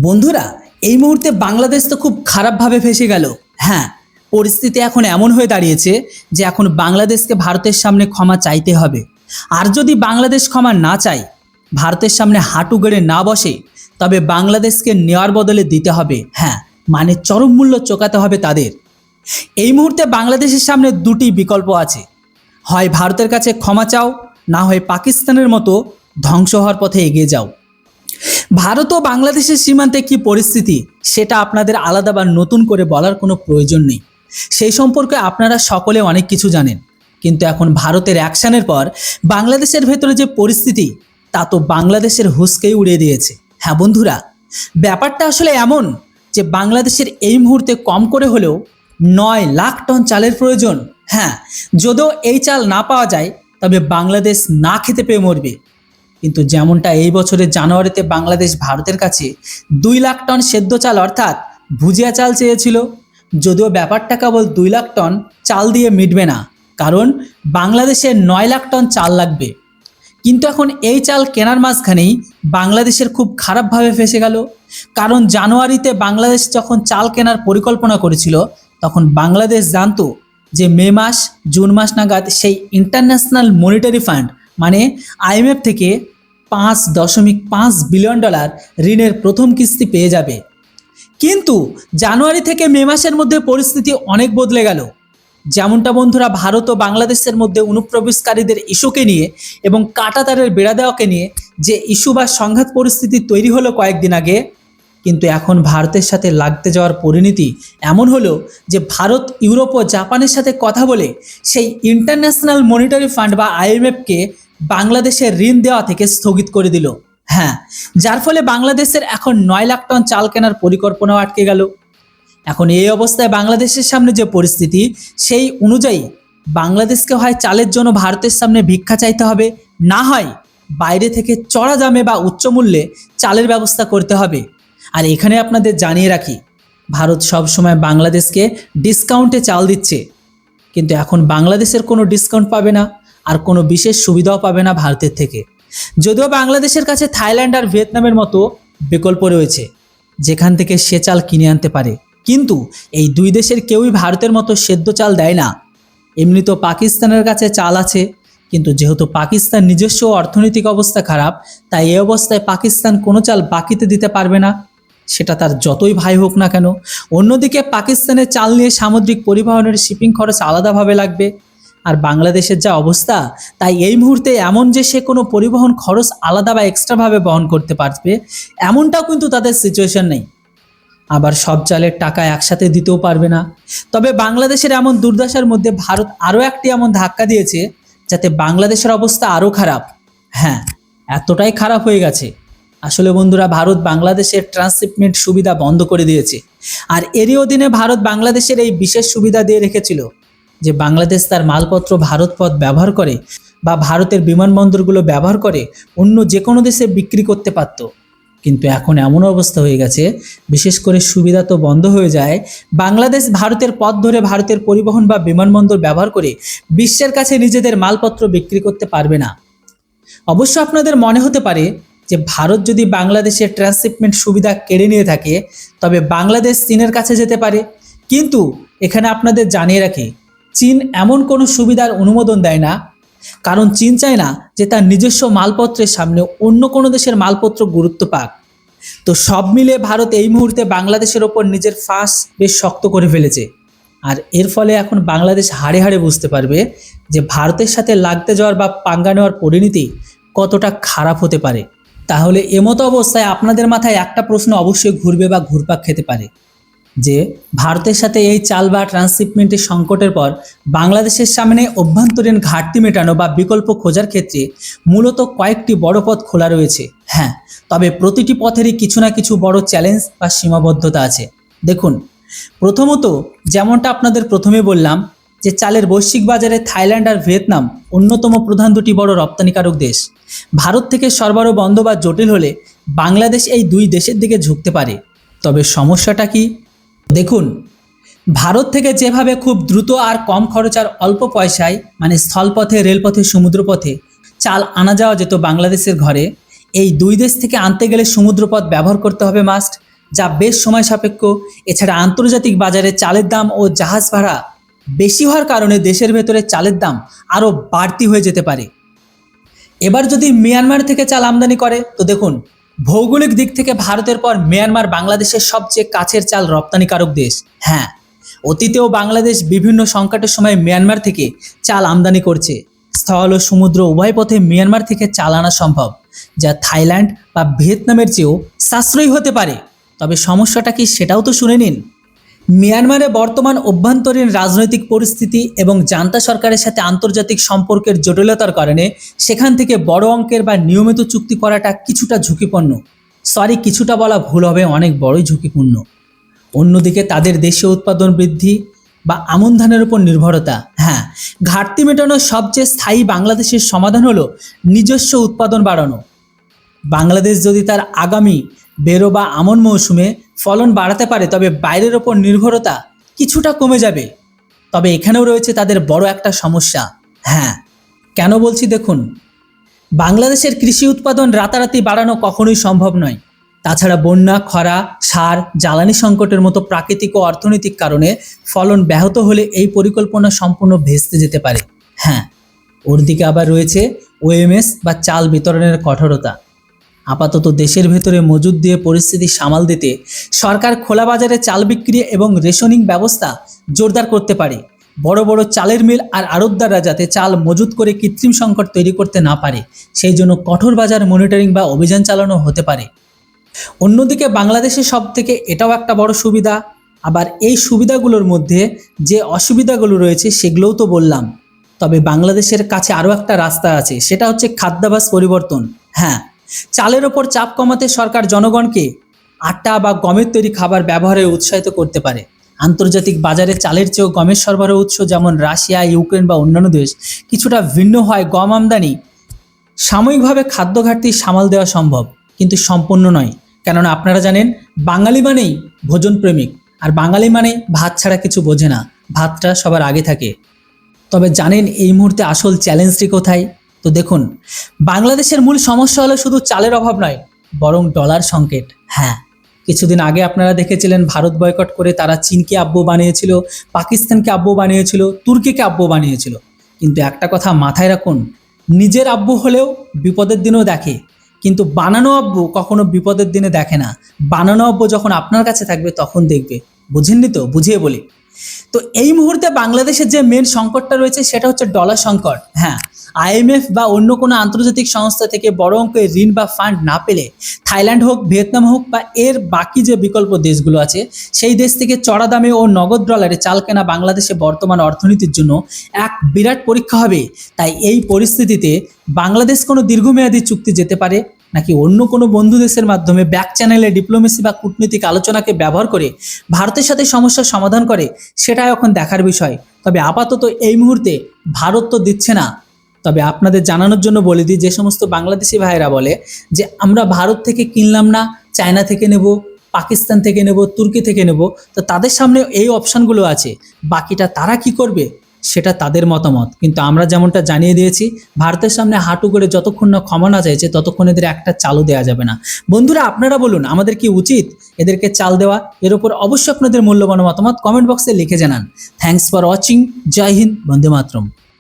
বন্ধুরা, এই মুহূর্তে বাংলাদেশ তো খুব খারাপভাবে ফেঁসে গেল। হ্যাঁ, পরিস্থিতি এখন এমন হয়ে দাঁড়িয়েছে যে এখন বাংলাদেশকে ভারতের সামনে ক্ষমা চাইতে হবে। আর যদি বাংলাদেশ ক্ষমা না চায়, ভারতের সামনে হাঁটু গেড়ে না বসে, তবে বাংলাদেশকে নেওয়ার বদলে দিতে হবে। হ্যাঁ, মানে চরম মূল্য চোকাতে হবে তাদের। এই মুহূর্তে বাংলাদেশের সামনে দুটি বিকল্প আছে, হয় ভারতের কাছে ক্ষমা চাও, না হয় পাকিস্তানের মতো ধ্বংস হওয়ার পথে এগিয়ে যাও। ভারত ও বাংলাদেশের সীমান্তে কি পরিস্থিতি সেটা আপনাদের আলাদা বা নতুন করে বলার কোনো প্রয়োজন নেই। সেই সম্পর্কে আপনারা সকলে অনেক কিছু জানেন, কিন্তু এখন ভারতের অ্যাকশনের পর বাংলাদেশের ভেতরে যে পরিস্থিতি তা তো বাংলাদেশের হুঁশকেই উড়িয়ে দিয়েছে। হ্যাঁ বন্ধুরা, ব্যাপারটা আসলে এমন যে বাংলাদেশের এই মুহূর্তে কম করে হলেও 9 লাখ টন চালের প্রয়োজন। হ্যাঁ, যদিও এই চাল না পাওয়া যায় তবে বাংলাদেশ না খেতে পেয়ে মরবে। কিন্তু যেমনটা এই বছরের জানুয়ারিতে বাংলাদেশ ভারতের কাছে 2 লাখ টন সেদ্ধ চাল অর্থাৎ ভুজিয়া চাল চেয়েছিল, যদিও ব্যাপারটা কেবল 2 লাখ টন চাল দিয়ে মিটবে না, কারণ বাংলাদেশের 9 লাখ টন চাল লাগবে। কিন্তু এখন এই চাল কেনার মাঝখানেই বাংলাদেশের খুব খারাপভাবে ফেঁসে গেল। কারণ জানুয়ারিতে বাংলাদেশ যখন চাল কেনার পরিকল্পনা করেছিল, তখন বাংলাদেশ জানতো যে মে মাস জুন মাস নাগাদ সেই ইন্টারন্যাশনাল মনিটারি ফান্ড মানে আইএমএফ থেকে $5.5 বিলিয়ন ঋণের প্রথম কিস্তি পেয়ে যাবে। কিন্তু জানুয়ারি থেকে মে মাসের মধ্যে পরিস্থিতি অনেক বদলে গেল। যেমনটা বন্ধুরা, ভারত ও বাংলাদেশের মধ্যে অনুপ্রবেশকারীদের ইস্যুকে নিয়ে এবং কাঁটাতারের বেড়া দেওয়াকে নিয়ে যে ইস্যু বা সংঘাত পরিস্থিতি তৈরি হলো কয়েকদিন আগে, কিন্তু এখন ভারতের সাথে লাগতে যাওয়ার পরিণতি এমন হলো যে ভারত ইউরোপ ও জাপানের সাথে কথা বলে সেই ইন্টারন্যাশনাল মনিটারি ফান্ড বা আইএমএফকে বাংলাদেশের ঋণ দেওয়া থেকে স্থগিত করে দিল। হ্যাঁ, যার ফলে বাংলাদেশের এখন 9 লাখ টন চাল কেনার পরিকল্পনাও আটকে গেল। এখন এই অবস্থায় বাংলাদেশের সামনে যে পরিস্থিতি, সেই অনুযায়ী বাংলাদেশকে হয় চালের জন্য ভারতের সামনে ভিক্ষা চাইতে হবে, না হয় বাইরে থেকে চড়া দামে বা উচ্চ মূল্যে চালের ব্যবস্থা করতে হবে। আর এখানে আপনাদের জানিয়ে রাখি, ভারত সবসময় বাংলাদেশকে ডিসকাউন্টে চাল দিচ্ছে, কিন্তু এখন বাংলাদেশের কোনো ডিসকাউন্ট পাবে না, আর কোনো বিশেষ সুবিধাও পাবে না ভারতের থেকে। যদিও বাংলাদেশের কাছে থাইল্যান্ড আর ভিয়েতনামের মতো বিকল্প রয়েছে যেখান থেকে সে চাল কিনে আনতে পারে, কিন্তু এই দুই দেশের কেউই ভারতের মতো সেদ্ধ চাল দেয় না। এমনি তো পাকিস্তানের কাছে চাল আছে, কিন্তু যেহেতু পাকিস্তান নিজস্ব অর্থনৈতিক অবস্থা খারাপ, তাই এই অবস্থায় পাকিস্তান কোনো চাল বাকিতে দিতে পারবে না, সেটা তার যতই ভাই হোক না কেন। অন্যদিকে পাকিস্তানের চাল নিয়ে সামুদ্রিক পরিবহনের শিপিং খরচ আলাদাভাবে লাগবে। আর বাংলাদেশের যা অবস্থা, তাই এই মুহূর্তে এমন যে সে কোনো পরিবহন খরচ আলাদা বা এক্সট্রাভাবে বহন করতে পারবে এমনটাও কিন্তু তাদের সিচুয়েশন নেই। আবার সব চালের টাকা একসাথে দিতেও পারবে না। তবে বাংলাদেশের এমন দুর্দশার মধ্যে ভারত আরও একটি এমন ধাক্কা দিয়েছে যাতে বাংলাদেশের অবস্থা আরও খারাপ। হ্যাঁ, এতটাই খারাপ হয়ে গেছে। আসলে বন্ধুরা, ভারত বাংলাদেশের ট্রান্সশিপমেন্ট সুবিধা বন্ধ করে দিয়েছে। আর এরই অধীনে ভারত বাংলাদেশের এই বিশেষ সুবিধা দিয়ে রেখেছিল যে বাংলাদেশ তার মালপত্র ভারত পথ ব্যবহার করে বা ভারতের বিমানবন্দরগুলো ব্যবহার করে অন্য যে কোনো দেশে বিক্রি করতে পারত। কিন্তু এখন এমন অবস্থা হয়ে গেছে, বিশেষ করে সুবিধা তো বন্ধ হয়ে যায়, বাংলাদেশ ভারতের পথ ধরে ভারতের পরিবহন বা বিমানবন্দর ব্যবহার করে বিশ্বের কাছে নিজেদের মালপত্র বিক্রি করতে পারবে না। অবশ্য আপনাদের মনে হতে পারে যে ভারত যদি বাংলাদেশের ট্রান্সশিপমেন্ট সুবিধা কেড়ে নিয়ে থাকে, তবে বাংলাদেশ চীনের কাছে যেতে পারে। কিন্তু এখানে আপনাদের জানিয়ে রাখি, চীন এমন কোনো সুবিধার অনুমোদন দেয় না, কারণ চীন চায় না যে তার নিজস্ব মালপত্রের সামনে অন্য কোনো দেশের মালপত্র গুরুত্ব পাক। তো সব মিলে ভারত এই মুহূর্তে বাংলাদেশের ওপর নিজের ফাঁস বেশ শক্ত করে ফেলেছে। আর এর ফলে এখন বাংলাদেশ হাড়ে হাড়ে বুঝতে পারবে যে ভারতের সাথে লাগতে যাওয়ার বা পাঙ্গা নেওয়ার পরিণতি কতটা খারাপ হতে পারে। তাহলে এমতো অবস্থায় আপনাদের মাথায় একটা প্রশ্ন অবশ্যই ঘুরবে বা ঘুরপাক খেতে পারে যে ভারতের সাথে এই চাল বা ট্রান্সশিপমেন্টের সংকটের পর বাংলাদেশের সামনে অভ্যন্তরীণ ঘাটতি মেটানো বা বিকল্প খোঁজার ক্ষেত্রে মূলত কয়েকটি বড় পথ খোলা রয়েছে। হ্যাঁ, তবে প্রতিটি পথেরই কিছু না কিছু বড় চ্যালেঞ্জ বা সীমাবদ্ধতা আছে। দেখুন, প্রথমত যেমনটা আপনাদের প্রথমে বললাম যে চালের বৈশ্বিক বাজারে থাইল্যান্ড আর ভিয়েতনাম অন্যতম প্রধান দুটি বড় রপ্তানিকারক দেশ। ভারত থেকে সরবরাহ বন্ধ বা জটিল হলে বাংলাদেশ এই দুই দেশের দিকে ঝুঁকতে পারে। তবে সমস্যাটা কি? দেখুন, ভারত থেকে যেভাবে খুব দ্রুত আর কম খরচ আর অল্প পয়সায় মানে স্থলপথে, রেলপথে, সমুদ্রপথে চাল আনা যাওয়া যেত বাংলাদেশের ঘরে, এই দুই দেশ থেকে আনতে গেলে সমুদ্রপথ ব্যবহার করতে হবে মাস্ট। যা বেশ সময় সাপেক্ষ। এছাড়া আন্তর্জাতিক বাজারে চালের দাম ও জাহাজ ভাড়া বেশি হওয়ার কারণে দেশের ভেতরে চালের দাম আরও বাড়তি হয়ে যেতে পারে। এবার যদি মিয়ানমার থেকে চাল আমদানি করে তো দেখুন, ভৌগোলিক দিক থেকে ভারতের পর মিয়ানমার বাংলাদেশের সবচেয়ে কাছের চাল রপ্তানিকারক দেশ। হ্যাঁ, অতীতেও বাংলাদেশ বিভিন্ন সংকটের সময় মিয়ানমার থেকে চাল আমদানি করছে। স্থল ও সমুদ্র উভয় পথে মিয়ানমার থেকে চাল আনা সম্ভব, যা থাইল্যান্ড বা ভিয়েতনামের চেয়েও সাশ্রয়ী হতে পারে। তবে সমস্যাটা কি সেটাও তো শুনে নিন। মিয়ানমারে বর্তমান অভ্যন্তরীণ রাজনৈতিক পরিস্থিতি এবং জান্তা সরকারের সাথে আন্তর্জাতিক সম্পর্কের জটিলতার কারণে সেখান থেকে বড় অঙ্কের বা নিয়মিত চুক্তি করাটা কিছুটা ঝুঁকিপূর্ণ। কিছুটা বলা ভুল হবে, অনেক বড়ই ঝুঁকিপূর্ণ। অন্যদিকে তাদের দেশীয় উৎপাদন বৃদ্ধি বা আমন ধানের উপর নির্ভরতা। হ্যাঁ, ঘাটতি মেটানোর সবচেয়ে স্থায়ী বাংলাদেশের সমাধান হলো নিজস্ব উৎপাদন বাড়ানো। বাংলাদেশ যদি তার আগামী বেরো বা আমন মৌসুমে ফলন বাড়াতে পারে তবে বাইরের ওপর নির্ভরতা কিছুটা কমে যাবে। তবে এখানেও রয়েছে তাদের বড় একটা সমস্যা। হ্যাঁ, কেন বলছি দেখুন, বাংলাদেশের কৃষি উৎপাদন রাতারাতি বাড়ানো কখনোই সম্ভব নয়। তাছাড়া বন্যা, খরা, সার, জ্বালানি সংকটের মতো প্রাকৃতিক ও অর্থনৈতিক কারণে ফলন ব্যাহত হলে এই পরিকল্পনা সম্পূর্ণ ভেস্তে যেতে পারে। হ্যাঁ, ওর দিকে আবার রয়েছে ওএমএস বা চাল বিতরণের কঠোরতা। আপাতত দেশের ভেতরে মজুদ দিয়ে পরিস্থিতি সামাল দিতে সরকার খোলা বাজারে চাল বিক্রি এবং রেশনিং ব্যবস্থা জোরদার করতে পারে। বড় বড় চালের মিল আর আড়তদাররা যাতে চাল মজুত করে কৃত্রিম সংকট তৈরি করতে না পারে, সেই জন্য কঠোর বাজার মনিটরিং বা অভিযান চালানো হতে পারে। অন্যদিকে বাংলাদেশের সব থেকে এটাও একটা বড় সুবিধা। আবার এই সুবিধাগুলোর মধ্যে যে অসুবিধাগুলো রয়েছে সেগুলোও তো বললাম। তবে বাংলাদেশের কাছে আরও একটা রাস্তা আছে, সেটা হচ্ছে খাদ্যাভ্যাস পরিবর্তন। হ্যাঁ, চালের ওপর চাপ কমাতে সরকার জনগণকে আটা বা গমের তৈরি খাবার ব্যবহারে উৎসাহিত করতে পারে। আন্তর্জাতিক বাজারে চালের চেয়েও গমের সরবরাহ উৎস যেমন রাশিয়া, ইউক্রেন বা অন্যান্য দেশ কিছুটা ভিন্ন হয় গম আমদানি সাময়িকভাবে খাদ্য ঘাটতি সামাল দেওয়া সম্ভব, কিন্তু সম্পূর্ণ নয়। কেননা আপনারা জানেন বাঙালি মানেই ভোজন প্রেমিক, আর বাঙালি মানে ভাত ছাড়া কিছু বোঝে না, ভাতটা সবার আগে থাকে। তবে জানেন এই মুহূর্তে আসল চ্যালেঞ্জটি কোথায়? তো দেখুন, বাংলাদেশের মূল সমস্যা হলো শুধু চালের অভাব নয়, বরং ডলার সংকট। হ্যাঁ, কিছুদিন আগে আপনারা দেখেছিলেন ভারত বয়কট করে তারা চীনকে আব্বু বানিয়েছিল, পাকিস্তানকে আব্বু বানিয়েছিল, তুর্কিকে আব্বু বানিয়েছিল। কিন্তু একটা কথা মাথায় রাখুন, নিজের আব্বু হলেও বিপদের দিনেও দেখে, কিন্তু বানানো আব্বু কখনো বিপদের দিনে দেখে না। বানানো আব্বু যখন আপনার কাছে থাকবে তখন দেখবে। বুঝেননি তো? বুঝিয়ে বলি। তো এই মুহূর্তে বাংলাদেশের যে মেন সংকটটা রয়েছে সেটা হচ্ছে ডলার সংকট। হ্যাঁ, আইএমএফ বা অন্য কোনো আন্তর্জাতিক সংস্থা থেকে বড় অঙ্কের ঋণ বা ফান্ড না পেলে থাইল্যান্ড হোক, ভিয়েতনাম হোক বা এর বাকি যে বিকল্প দেশগুলো আছে সেই দেশ থেকে চড়া দামে ও নগদ ডলারে চাল কেনা বাংলাদেশে বর্তমান অর্থনীতির জন্য এক বিরাট পরীক্ষা হবে। তাই এই পরিস্থিতিতে বাংলাদেশ কোনো দীর্ঘমেয়াদী চুক্তি যেতে পারে নাকি অন্য কোনো বন্ধু দেশের মাধ্যমে ব্যাক চ্যানেলে ডিপ্লোমেসি বা কূটনৈতিক আলোচনাকে ব্যবহার করে ভারতের সাথে সমস্যার সমাধান করে, সেটাই এখন দেখার বিষয়। তবে আপাতত এই মুহূর্তে ভারত তো দিচ্ছে না। তবে আপনাদের জানানোর জন্য বলে দিই, যে সমস্ত বাংলাদেশি ভাইয়েরা বলে যে আমরা ভারত থেকে কিনলাম না, চায়না থেকে নেব, পাকিস্তান থেকে নেব, তুর্কি থেকে নেব, তো তাদের সামনে এই অপশানগুলো আছে। বাকিটা তারা কি করবে সেটা তাদের মতামত। কিন্তু আমরা যেমনটা জানিয়ে দিয়েছি, ভারতের সামনে হাঁটু করে যতক্ষণ না ক্ষমা না চাইছে ততক্ষণ এদের একটা চালও দেওয়া যাবে না। বন্ধুরা, আপনারা বলুন আমাদের কি উচিত এদেরকে চাল দেওয়া? এর উপর অবশ্যই আপনাদের মূল্যবান মতামত কমেন্ট বক্সে লিখে জানান। Thanks for watching. জয় হিন্দ, বন্দে মাতরম।